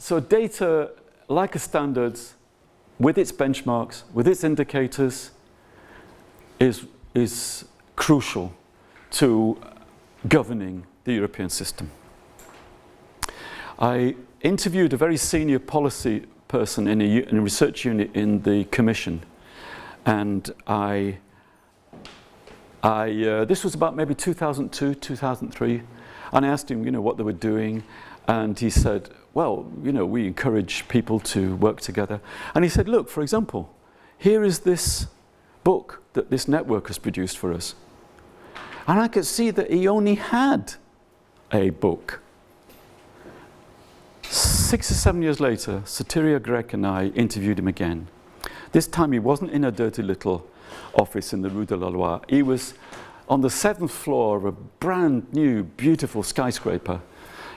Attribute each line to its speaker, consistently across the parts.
Speaker 1: so data, like a standards, with its benchmarks, with its indicators, is crucial to governing the European system. I interviewed a very senior policy person in a research unit in the Commission, and this was about maybe 2002, 2003, and I asked him, what they were doing, and he said, well, we encourage people to work together. And he said, look, for example, here is this book that this network has produced for us. And I could see that he only had a book. 6 or 7 years later, Sotiria Grek and I interviewed him again. This time he wasn't in a dirty little office in the Rue de la Loi. He was on the 7th floor of a brand new, beautiful skyscraper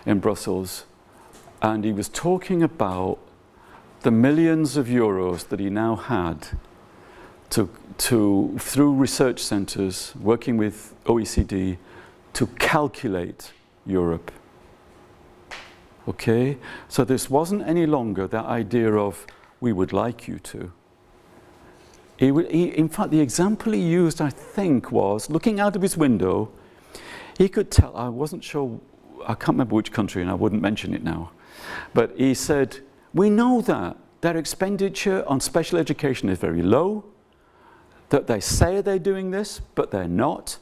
Speaker 1: in Brussels. And he was talking about the millions of euros that he now had through research centres, working with OECD, to calculate Europe. Okay? So this wasn't any longer that idea of, we would like you to. In fact, the example he used, I think, was looking out of his window, he could tell, I wasn't sure, I can't remember which country, and I wouldn't mention it now, but he said, we know that their expenditure on special education is very low, that they say they're doing this, but they're not.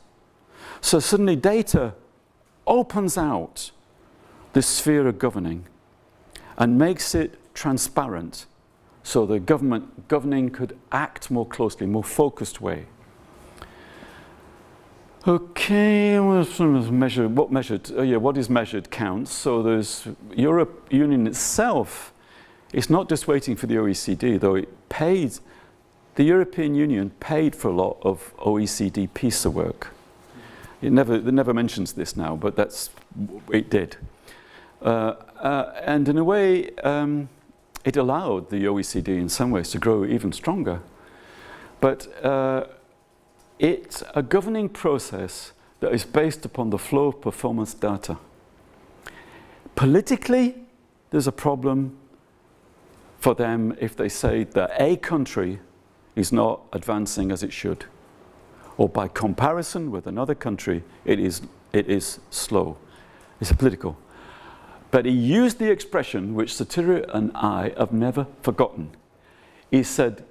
Speaker 1: So suddenly data opens out this sphere of governing and makes it transparent, so the governing could act more closely, more focused way. Okay, what is measured counts. So there's Europe Union itself. It's not just waiting for the OECD, though it paid. The European Union paid for a lot of OECD piece of work. It never mentions this now, but it did. And in a way, it allowed the OECD in some ways to grow even stronger. But it's a governing process that is based upon the flow of performance data. Politically, there's a problem for them if they say that a country is not advancing as it should, or by comparison with another country, it is slow. It's political. But he used the expression, which Sotiria and I have never forgotten. He said,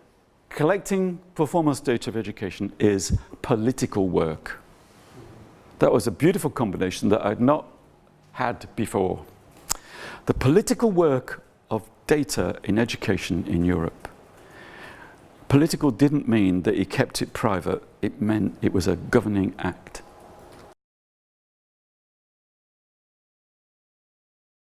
Speaker 1: collecting performance data of education is political work. That was a beautiful combination that I'd not had before. The political work of data in education in Europe. Political didn't mean that he kept it private, it meant it was a governing act.